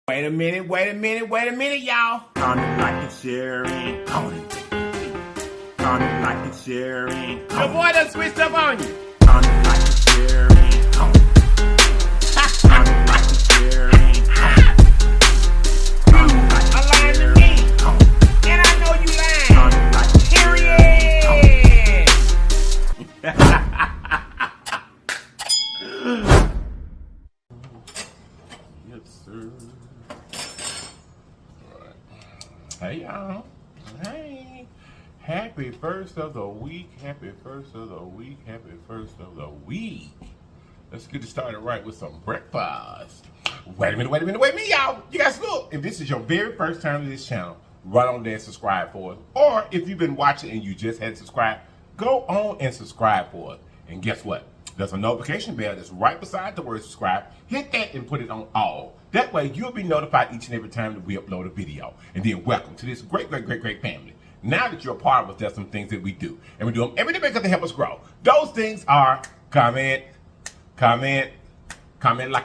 Wait a minute, y'all. Comment, like, and share, and comment. Comment, like, and share, and The comment. boy done switched up on you. Comment, like, and share, and comment. Comment, like, and share, and comment. Comment, like, A and lying to share, me. and comment. And I know you lying. Comment, like, and share, and comment. Period. Yes, sir. Hey, y'all. Hey. Happy first of the week. Happy first of the week. Happy first of the week. Let's get it started right with some breakfast. Wait a minute, y'all. You guys look. If this is your very first time to this channel, right on there and subscribe for it. Or if you've been watching and you just hadn't subscribed, go on and subscribe for it. And guess what? There's a notification bell that's right beside the word subscribe. Hit that and put it on all. That way you'll be notified each and every time that we upload a video. And then welcome to this great family. Now that you're a part of us, there's some things that we do. And we do them every day because they help us grow. Those things are comment, like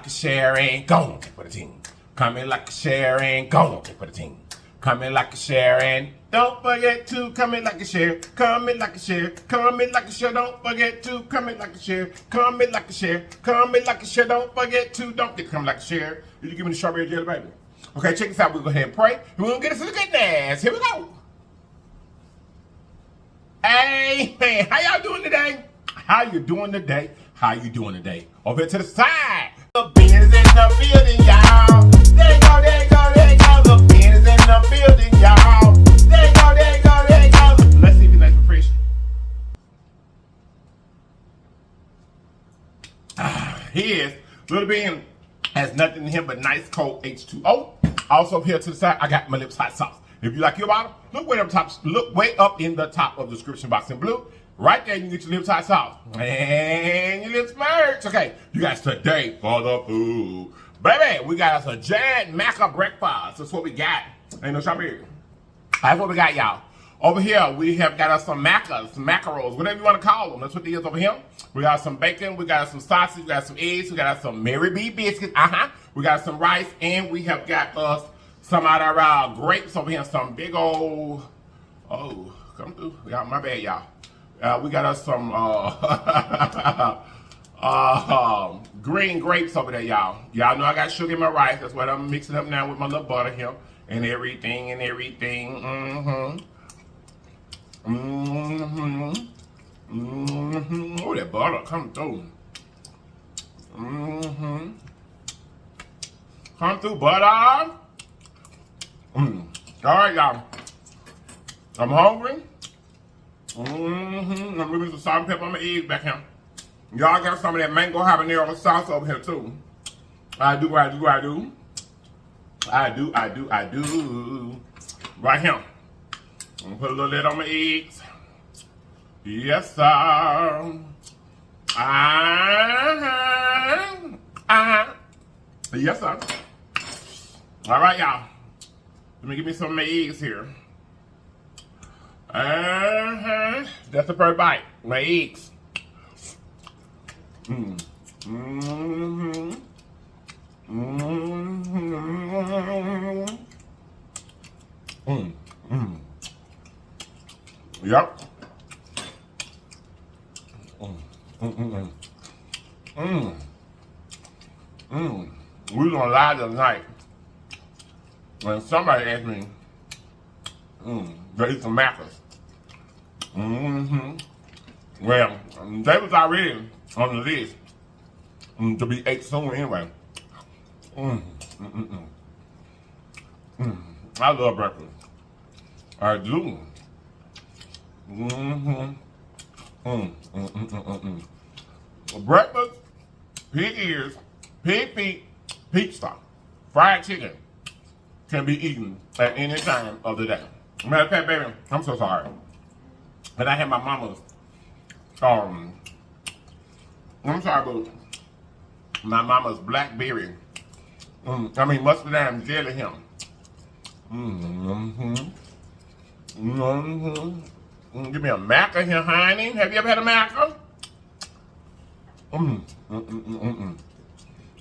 and share, and go on for the team. Comment, like and share, and go on for the team. Comment, like and share, and don't forget to comment, like and share. Comment, like and share. Comment, like and share. Don't forget to comment, like and share. Comment, like and share. Comment, like and share. Don't forget to comment, like and share. Did you give me the strawberry jelly, baby? Okay, check this out. We'll go ahead and pray. And we're going to get us to the goodness. Here we go. Hey, man. How y'all doing today? How you doing today? How you doing today? Over here to the side. The beans in the building, y'all. There you go, there you go, there you go. The beans in the building, y'all. There you go, there you go, there you go. Let's see if it's nice and fresh. Here's Little Bean. Has nothing in him but nice cold H2O. Also up here to the side, I got my lips hot sauce. If you like your bottle, look way up in the top of the description box in blue. Right there, you can get your lips hot sauce. And your lips merch. Okay, you guys, today for the food. Baby, we got us a giant MACK breakfast. That's what we got. Ain't no strawberry. That's what we got, y'all. Over here, we have got us some mackerels, whatever you want to call them. That's what they is over here. We got some bacon, we got some sausage, we got some eggs, we got some Mary B biscuits, we got some rice, and we have got us some out of our grapes over here, some big old, oh, come through, my bad, y'all. We got us some green grapes over there, y'all. Y'all know I got sugar in my rice. That's what I'm mixing up now with my little butter here and everything. Oh, that butter come through. Come through, butter. All right, y'all. I'm hungry. I'm moving some salt and pepper on my eggs back here. Y'all got some of that mango habanero sauce over here too. I do. Right here. I'm gonna put a little lid on my eggs. Yes, sir. Yes, sir. All right, y'all. Let me give me some of my eggs here. That's the first bite. My eggs. Yep. We was on live tonight when somebody asked me, they eat some Maccas. Well, they was already on the list to be ate soon anyway. I love breakfast. I do. Breakfast, pig ears, pig feet, pizza, fried chicken can be eaten at any time of the day. Matter of fact, baby, I'm so sorry. But I had my mama's, I'm sorry, but my mama's blackberry, muscadine jelly here. Give me a MACK here, honey. Have you ever had a MACK?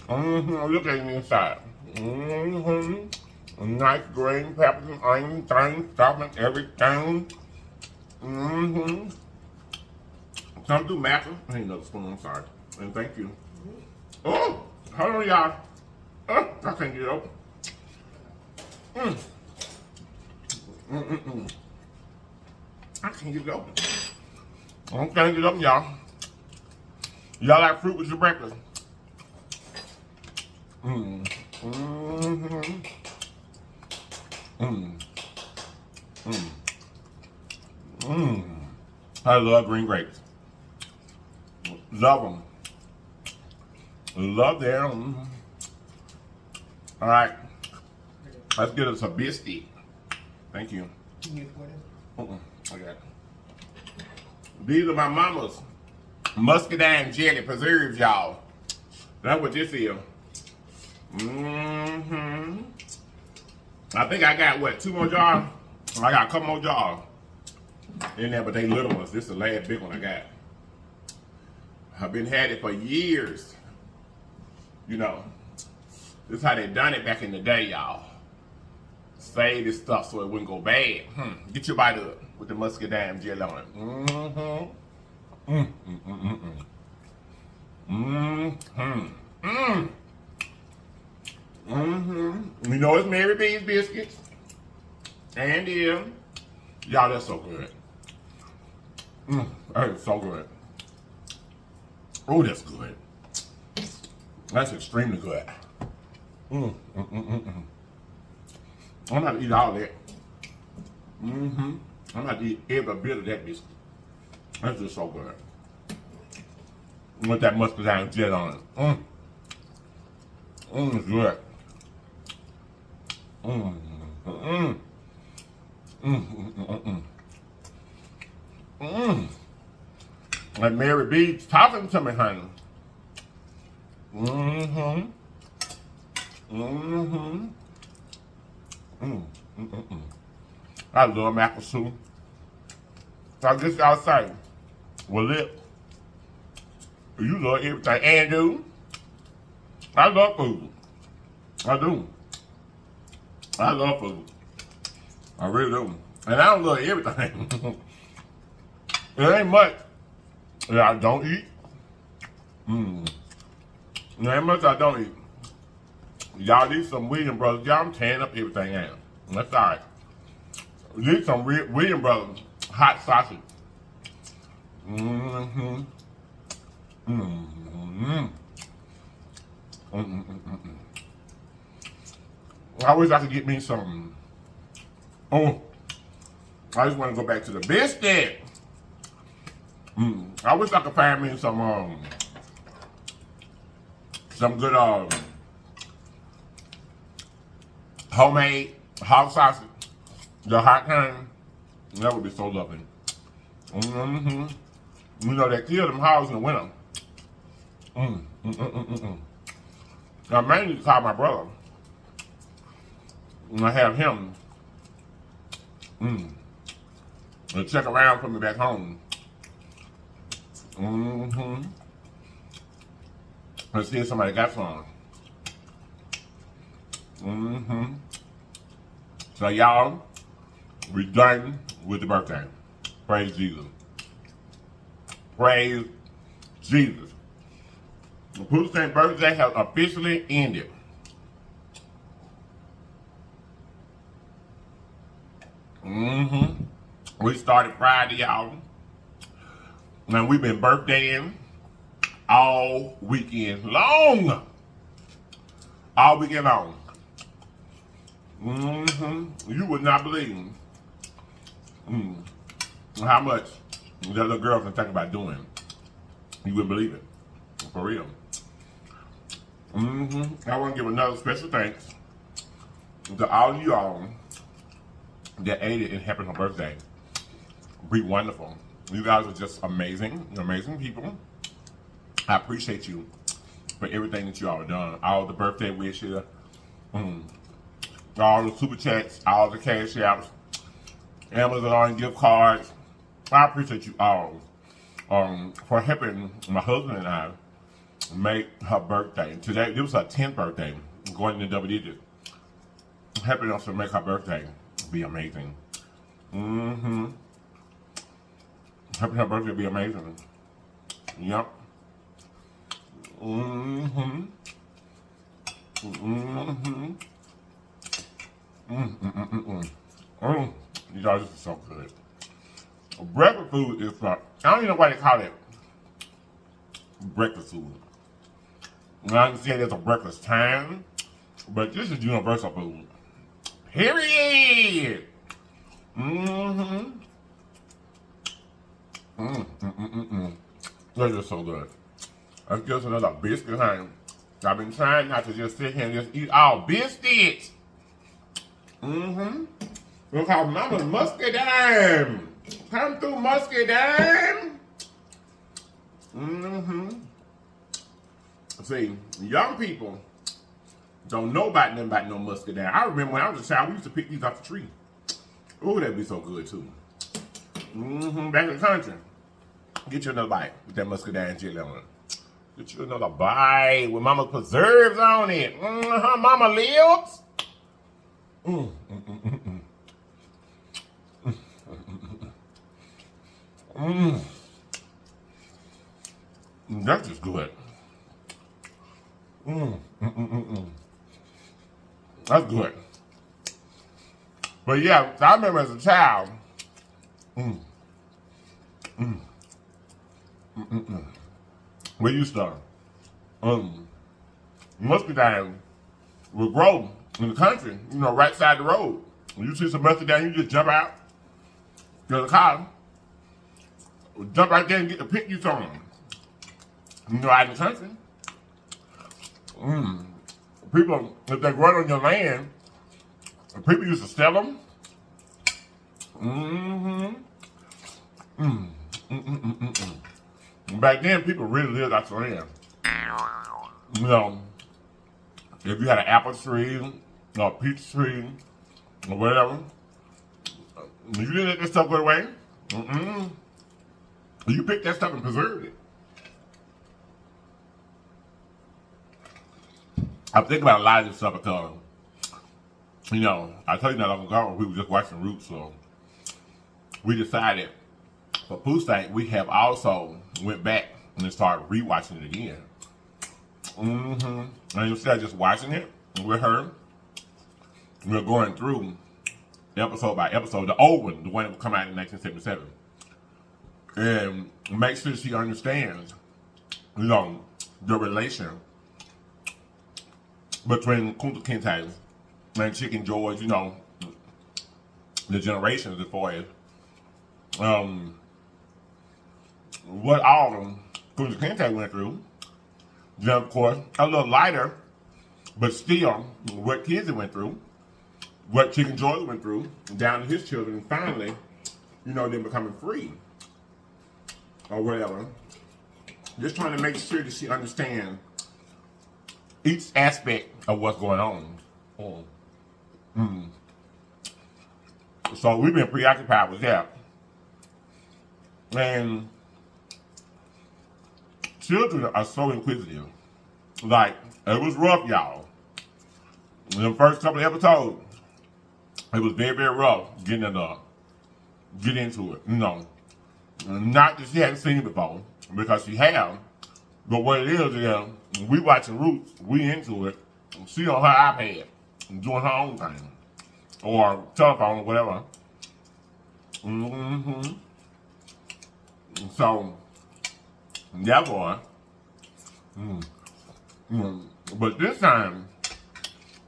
Look at the inside. Nice green peppers and onions, things, stuffing, everything. Come through Mackerel. I need another spoon, I'm sorry. And thank you. Oh, hold on, y'all. Oh, I can't get it open. I can't get it open. I can't get it open, y'all. Y'all like fruit with your breakfast? I love green grapes. Love them. Love them. All right. Let's get us a biscuit. Thank you. I got it. These are my mama's muscadine jelly preserves, y'all. That's what this is. I think I got, what, 2 more jars? I got a couple more jars in there, but they little ones. This is the last big one I got. I've been had it for years. You know, this is how they done it back in the day, y'all. Save this stuff so it wouldn't go bad. Get your bite up with the muscadine jelly on it. You know it's Mary B's biscuits. And y'all, that's so good. That is so good. Oh, that's good. That's extremely good. I'm gonna eat all that. I'm gonna eat every bit of that biscuit. That's just so good. With that muscadine jelly on it. It's good. Like Mary B's talking to me, honey. I love mackerel soup. So I guess y'all say, well, look, you love everything. And do. I love food. I do. I love food. I really do. And I don't love everything. It ain't much that I don't eat. There ain't much I don't eat. Y'all need some Williams Brothers. Y'all, I'm tearing up everything out. That's all right. Need some Williams Brothers hot sausage. I wish I could get me some. Oh, I just want to go back to the biscuit. I wish I could find me some good homemade hot sausage, the hot kind. That would be so lovely. You know they kill them hogs in the winter. I may need to call my brother. And I have him to check around for me back home. Let's see if somebody got some. So y'all, we done with the birthday. Praise Jesus. Praise Jesus. The Pooh Saint birthday has officially ended. We started Friday, y'all. And we've been birthdaying all weekend long. All weekend long. You would not believe how much that little girl can think about doing. You wouldn't believe it. For real. I want to give another special thanks to all of you all that aided in helping her birthday. Be wonderful. You guys are just amazing, amazing people. I appreciate you for everything that you all have done. All the birthday wishes, all the super chats, all the cash apps, Amazon gift cards. I appreciate you all for helping my husband and I make her birthday. Today, it was her 10th birthday. going in the double digits. Helping us to make her birthday be amazing. Helping her birthday be amazing. Yep. You guys, this is so good. Breakfast food is I don't even know why they call it breakfast food. I understand there's a breakfast time, but this is universal food. Period. This is so good. Let's get another biscuit, honey. I've been trying not to just sit here and just eat all biscuits. Look how Mama Muscadine. Come through Muscadine. See, young people don't know about nothing about no muscadine. I remember when I was a child, we used to pick these off the tree. Oh, that'd be so good too. Back in the country. Get you another bite with that muscadine jelly on it. Get you another bite with Mama's preserves on it. Mama lips. That's just good. That's good. But yeah, I remember as a child. We used to muscadine would grow in the country, you know, right side the road. When you see some muscadine, you just jump out to the car, jump right there and get to pick you some. You know, out in the country. People, if they grow it on your land, people used to sell them. Back then, people really lived off the land. You know, if you had an apple tree, or a peach tree, or whatever, you didn't let that stuff go away. You picked that stuff and preserved it. I think about a lot of this stuff because, you know, I told you not long ago, we were just watching Roots, so we decided for Pooh's sake, we have also went back and started rewatching it again. And instead of just watching it with her, we're going through episode by episode, the old one, the one that would come out in 1977. And make sure she understands, you know, the relation between Kunta Kinte and Chicken George, you know, the generations as far as what all of them Kunta Kinte went through. Then, of course, a little lighter, but still, what kids went through, what Chicken George went through, down to his children, and finally, you know, them becoming free, or whatever. Just trying to make sure that she understands each aspect of what's going on. So we've been preoccupied with that. And children are so inquisitive. Like, it was rough, y'all. In the first couple of episodes, it was very, very rough getting into it, you know. Not that she hadn't seen it before, because she have. But what it is, we watching Roots, we into it. She on her iPad, doing her own thing. Or telephone, or whatever. So, therefore, but this time,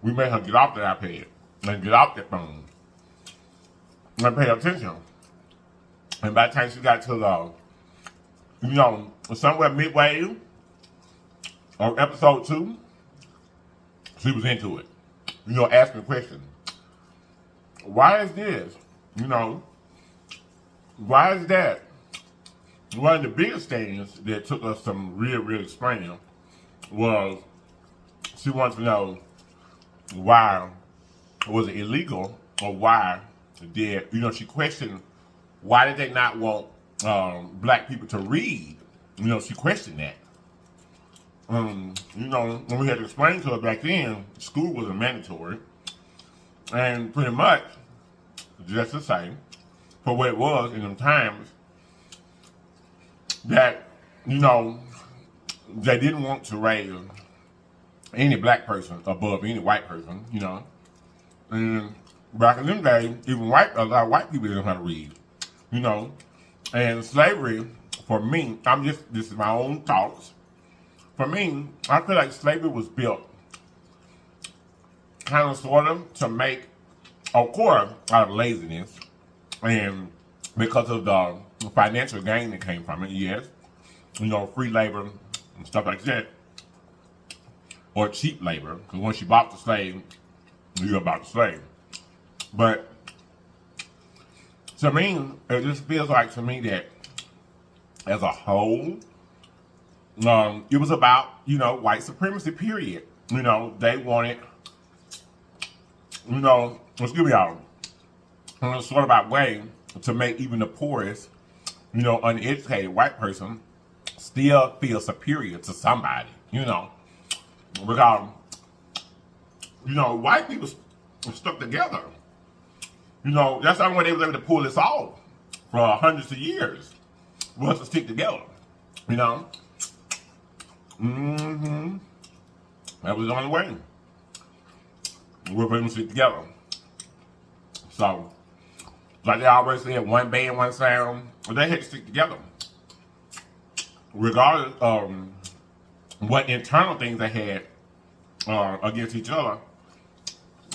we made her get off the iPad and get off the phone and pay attention. And by the time she got to the, you know, somewhere midway or episode 2, she was into it. You know, asking questions. Why is this? You know, why is that? One of the biggest things that took us some real explaining was she wants to know why was it illegal, or why did, you know, she questioned why did they not want black people to read? You know, she questioned that. you know, when we had to explain to her back then, school wasn't mandatory. And pretty much, just the same, for what it was in them times, that, you know, they didn't want to raise any black person above any white person, you know. And back in them days, even a lot of white people didn't know how to read, you know. And slavery, for me, this is my own thoughts. For me, I feel like slavery was built kind of sort of to make, of course, out of laziness and because of the financial gain that came from it, yes. You know, free labor and stuff like that. Or cheap labor, because once you bought the slave, you're about the slave. But to me, it just feels like to me that as a whole, it was about, you know, white supremacy, period. You know, they wanted, you know, excuse me, y'all, in a sort of about way to make even the poorest, you know, uneducated white person still feel superior to somebody, you know. Because, you know, white people stuck together. You know, that's the only way they were able to pull this off for hundreds of years, was to stick together, you know. That was the only way. We were able to stick together. So, like they always said, one band, one sound, but they had to stick together. Regardless of what internal things they had against each other,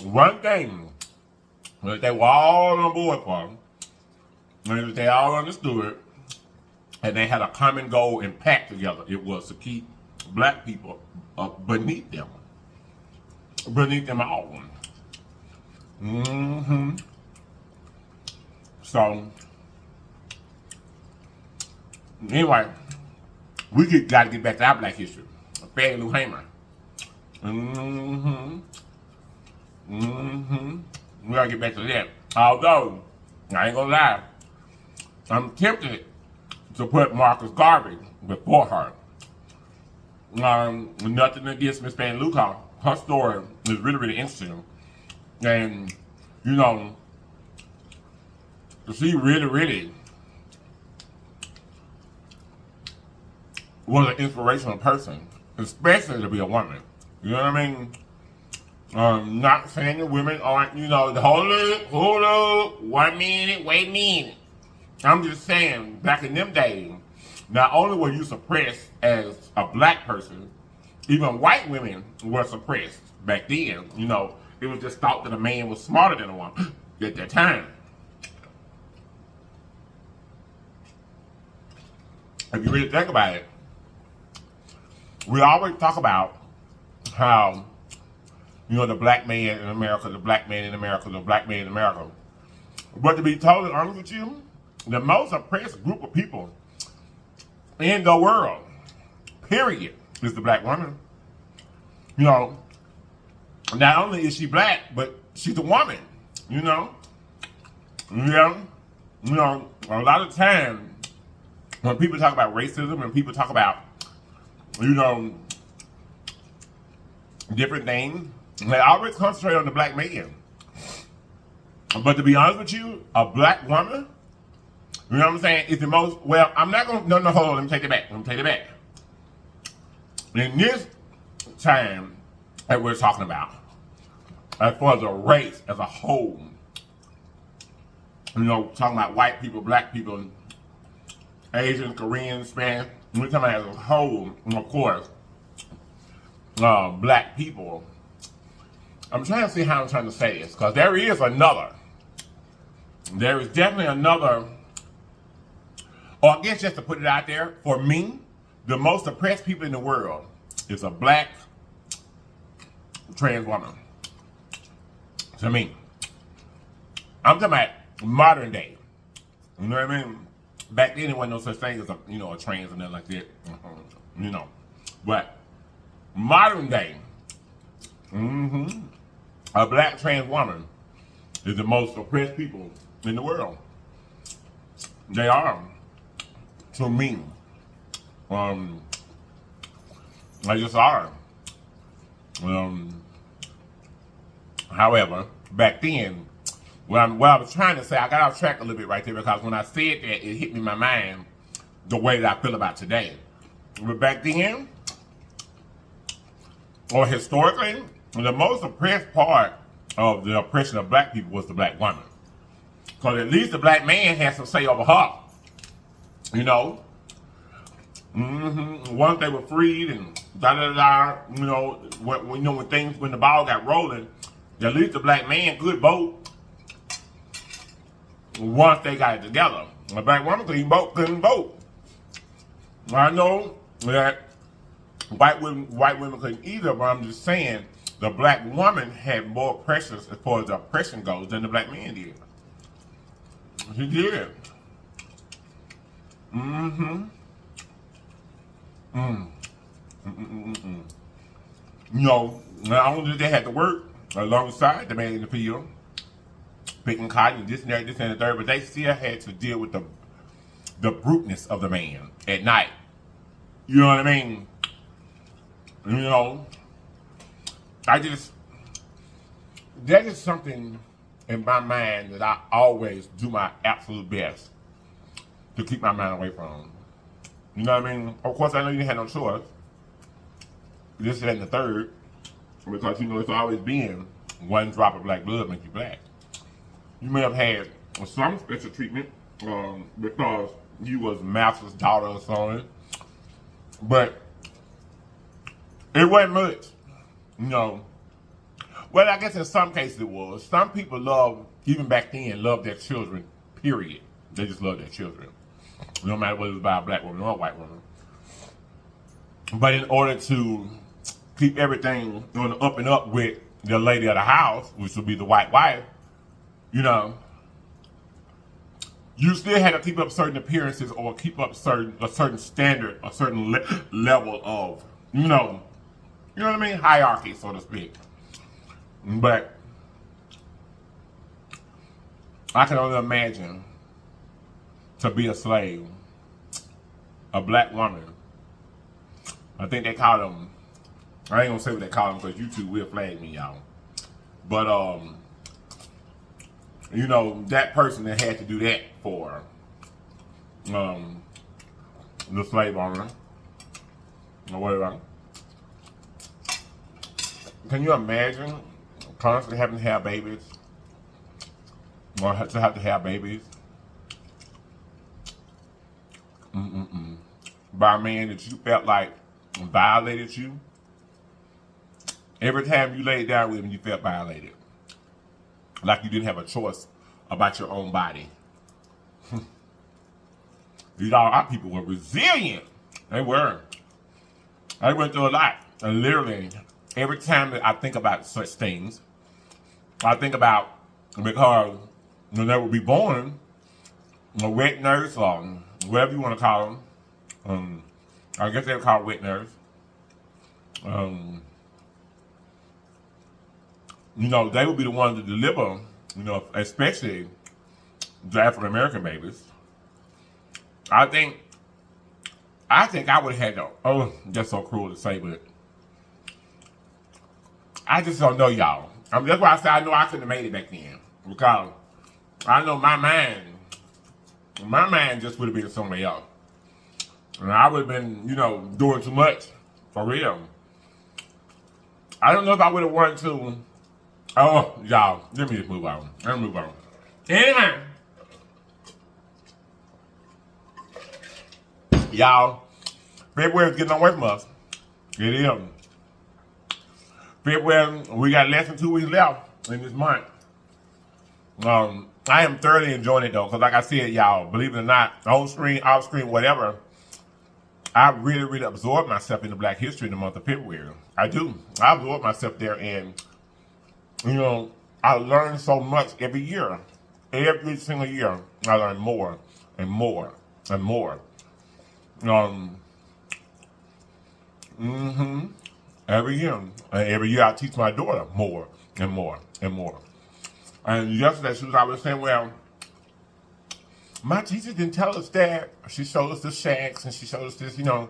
one thing that they were all on board for, and they all understood it, and they had a common goal and pact together. It was to keep black people beneath them all. So, anyway, we got to get back to our black history. Fannie Lou Hamer. We got to get back to that. Although, I ain't gonna lie, I'm tempted to put Marcus Garvey before her. Nothing against Miss Fannie Lou. Her story is really, really interesting. And, you know, she really, really was an inspirational person, especially to be a woman. You know what I mean? Not saying that women aren't, you know, hold up, 1 minute, wait a minute. I'm just saying, back in them days, not only were you suppressed as a black person, even white women were suppressed back then. You know, it was just thought that a man was smarter than a woman at that time. If you really think about it, we always talk about how, you know, the black man in America, the black man in America, the black man in America. But to be totally honest with you, the most oppressed group of people in the world, period, is the black woman. You know, not only is she black, but she's a woman, you know? Yeah, you know, a lot of times when people talk about racism and people talk about, you know, different things, they always concentrate on the black man. But to be honest with you, a black woman, you know what I'm saying, is the most, well, I'm not going to, no, hold on, let me take it back. In this time that we're talking about, as far as a race as a whole, you know, talking about white people, black people, Asians, Koreans, Spanish, we're talking about as a whole, and of course, black people. I'm trying to see how I'm trying to say this, because there is definitely another, or I guess just to put it out there, for me, the most oppressed people in the world is a black trans woman. To me. I'm talking about modern day. You know what I mean? Back then, there wasn't no such thing as a, you know, a trans or nothing like that. You know. But modern day, a black trans woman is the most oppressed people in the world. They are, to me. They just are. However, back then, what I was trying to say, I got off track a little bit right there because when I said that, it hit me in my mind the way that I feel about today. But back then, or historically, the most oppressed part of the oppression of black people was the black woman. Because at least the black man had some say over her. You know? Once they were freed and da-da-da-da, you know, when the ball got rolling, at least the black man could vote once they got it together. The black woman couldn't vote. I know that white women couldn't either, but I'm just saying the black woman had more pressures as far as the oppression goes than the black man did. He did. You know, not only did they have to work alongside the man in the field, picking cotton, this and that, this and the third, but they still had to deal with the bruteness of the man at night. You know what I mean? You know, that is something in my mind that I always do my absolute best to keep my mind away from. You know what I mean? Of course, I know you didn't have no choice. This and the third, because you know it's always been one drop of black blood makes you black. You may have had some special treatment because you was master's daughter or something, but it wasn't much, you know. Well, I guess in some cases it was. Some people even back then, loved their children, period. They just loved their children. No matter whether it was by a black woman or a white woman. But in order to keep everything on the up and up with the lady of the house, which would be the white wife, you know, you still had to keep up certain appearances or keep up a certain standard, a certain level of, you know what I mean? Hierarchy, so to speak. But I can only imagine to be a slave, a black woman. I think they call them, I ain't gonna say what they call them because YouTube will flag me, y'all. But, you know, that person that had to do that for the slave owner or whatever. Can you imagine constantly having to have babies or to have babies by a man that you felt like violated you? Every time you laid down with him, you felt violated. Like you didn't have a choice about your own body. These all our people were resilient. They were. I went through a lot. And literally, every time that I think about such things, I think about, because when they would be born, a wet nurse or whatever you want to call them, I guess they would call it wet nurse. You know, they would be the ones to deliver, you know, especially the African American babies. I think I would have had oh, that's so cruel to say, but I just don't know, y'all. That's why I said I know I couldn't have made it back then. Because I know my mind just would have been somewhere else. And I would have been, you know, doing too much. For real. I don't know if I would have wanted to. Oh, y'all, let me just move on. Let me move on. Anyway. Y'all, February's getting away from us. It is. February, we got less than 2 weeks left in this month. I am thoroughly enjoying it though, because like I said, y'all, believe it or not, on screen, off screen, whatever, I really, really absorb myself into Black history in the month of February. I do. I absorb myself there, and you know, I learn so much every year. Every single year, I learn more and more and more. Every year I teach my daughter more and more and more. And yesterday she was saying, well, my teacher didn't tell us that. She showed us the shacks and she showed us this, you know,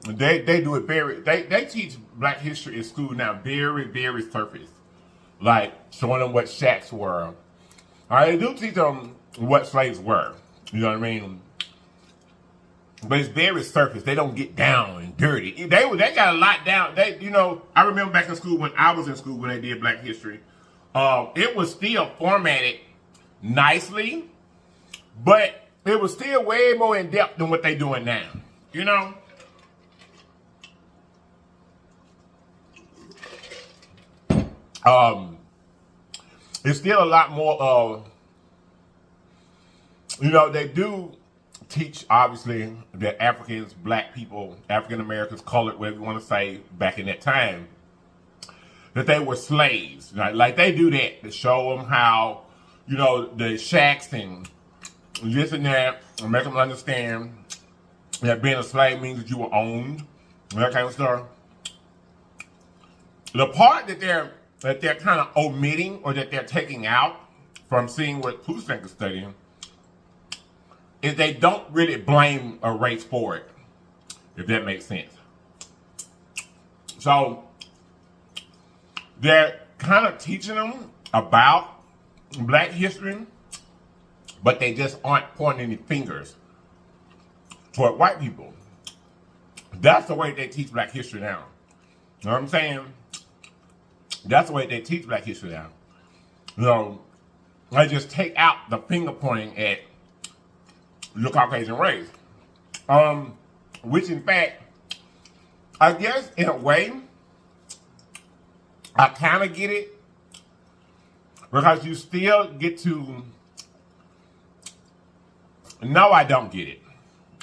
they do it they teach Black history in school now very, very surface. Like showing them what shacks were. All right, they do teach them what slaves were. You know what I mean? But it's very surface. They don't get down and dirty. They got a lot down. You know, I remember back in school when I was in school when they did Black history. It was still formatted nicely, but it was still way more in depth than what they doing now. You know? It's still a lot more of, you know, they do teach, obviously, that Africans, Black people, African Americans, colored, whatever you want to say, back in that time, that they were slaves. Right? Like, they do that to show them how, you know, the shacks and this and that, and make them understand that being a slave means that you were owned, that kind of stuff. The part that they're kind of omitting or that they're taking out from seeing what Pustank is studying is they don't really blame a race for it, if that makes sense. So they're kind of teaching them about Black history, but they just aren't pointing any fingers toward white people. That's the way they teach Black history now. You know what I'm saying? That's the way they teach Black history now. You know, they just take out the finger pointing at the Caucasian race. Which in fact, I guess in a way, I kind of get it. Because you still get to, no, I don't get it.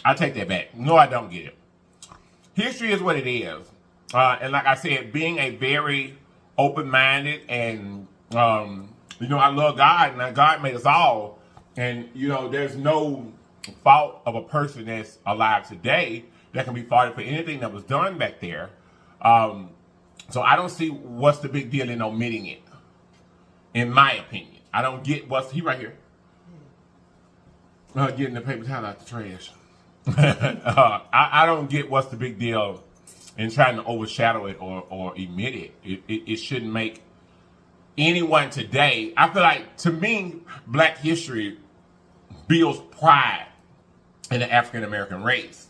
I take that back. No, I don't get it. History is what it is. And like I said, being a very open-minded and, you know, I love God and God made us all. And, you know, there's no fault of a person that's alive today that can be faulted for anything that was done back there. So I don't see what's the big deal in omitting it, in my opinion. I don't get what's, he right here. Getting the paper towel out the trash. I don't get what's the big deal in trying to overshadow it or emit it. It shouldn't make anyone today. I feel like, to me, Black history builds pride in the African American race,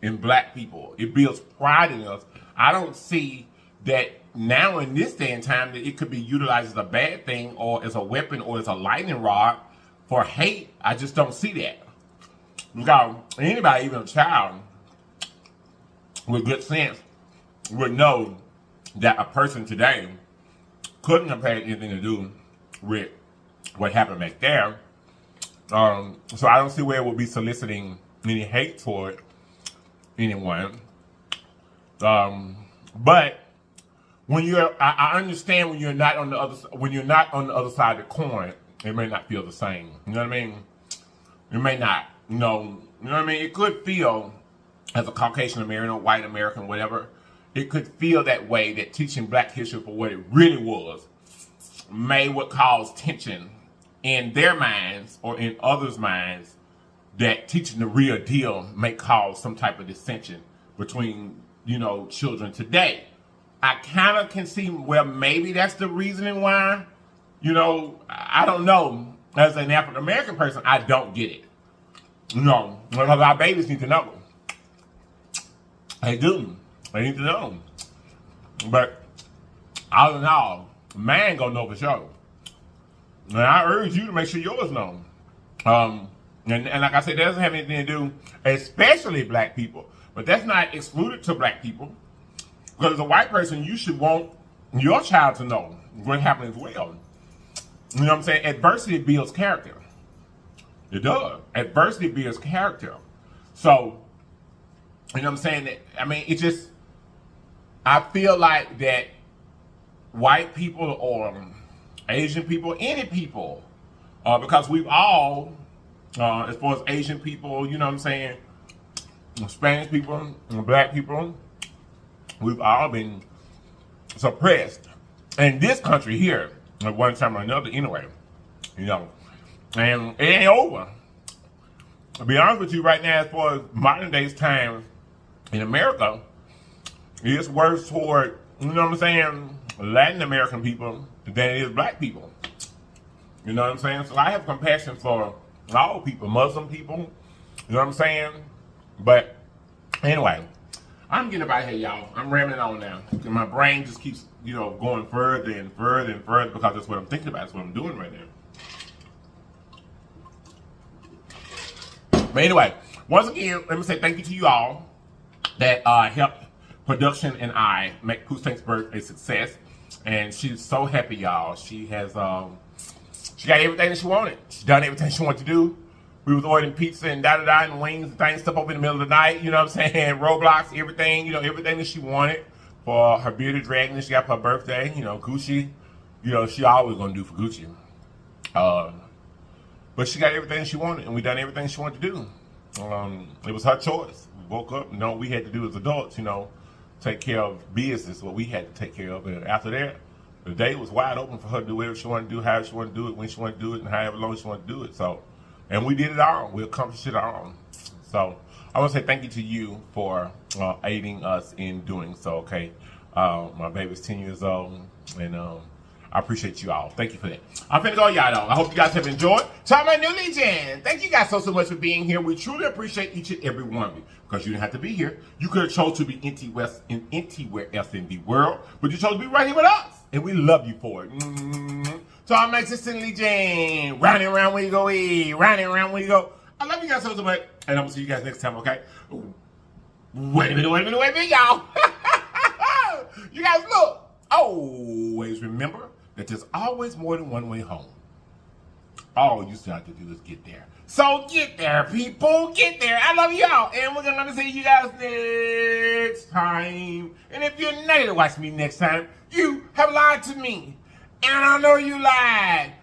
in Black people. It builds pride in us. I don't see that now in this day and time that it could be utilized as a bad thing or as a weapon or as a lightning rod for hate. I just don't see that. Because anybody, even a child with good sense, would know that a person today couldn't have had anything to do with what happened back there. So I don't see where it would be soliciting any hate toward anyone. But when you're, I understand when you're not on the other side of the coin, it may not feel the same. You know what I mean? It may not. You know what I mean? It could feel, as a Caucasian American or white American, whatever, it could feel that way, that teaching Black history for what it really was would cause tension in their minds or in others' minds, that teaching the real deal may cause some type of dissension between, you know, children today. I kind of can see where maybe that's the reasoning why. You know, I don't know. As an African American person, I don't get it. You know, because our babies need to know. They do. They need to know. But all in all, man gonna know for sure. And I urge you to make sure yours know. And like I said, that doesn't have anything to do, especially Black people. But that's not excluded to Black people. Because as a white person, you should want your child to know what happened as well. You know what I'm saying? Adversity builds character. It does. Adversity builds character. So, you know what I'm saying? That, I mean, it just, I feel like that white people or Asian people, any people, because we've all, as far as Asian people, you know what I'm saying, Spanish people, Black people, we've all been suppressed in this country here at one time or another anyway, you know. And it ain't over. To be honest with you right now, as far as modern days times in America, it's worse toward, you know what I'm saying, Latin American people than it is black people. You know what I'm saying? So I have compassion for all people, Muslim people. You know what I'm saying? But anyway, I'm getting up out of here, y'all. I'm rambling on now. And my brain just keeps, you know, going further and further and further because that's what I'm thinking about. That's what I'm doing right now. But anyway, once again, let me say thank you to you all that helped production and I make Pooh's birthday a success. And she's so happy, y'all. She has, she got everything that she wanted. She done everything she wanted to do. We was ordering pizza and da-da-da and wings and things, stuff up in the middle of the night, you know what I'm saying? Roblox, everything, you know, everything that she wanted for her bearded dragon that she got for her birthday. You know, Gucci, you know, she always gonna do for Gucci. But she got everything she wanted, and we done everything she wanted to do. It was her choice. We woke up, you know, we had to do as adults, you know, take care of business, what we had to take care of. And after that, the day was wide open for her to do whatever she wanted to do, however she wanted to do it, when she wanted to do it, and however long she wanted to do it. So, and we did it all. We accomplished it all. So, I want to say thank you to you for aiding us in doing so, okay? My baby's 10 years old, and I appreciate you all. Thank you for that. I'm finna go, y'all, though. I hope you guys have enjoyed. To my new legend, thank you guys so much for being here. We truly appreciate each and every one of you because you didn't have to be here. You could have chose to be anywhere else in the world, but you chose to be right here with us, and we love you for it. So I'm existing legend. Round and round we go, round and round we go. I love you guys so much, and I'm gonna see you guys next time, okay? Wait a minute, y'all. You guys look. Always remember that there's always more than one way home. All you still have to do is get there. So get there, people. Get there. I love y'all. And we're going to see you guys next time. And if you're not to watch me next time, you have lied to me. And I know you lied.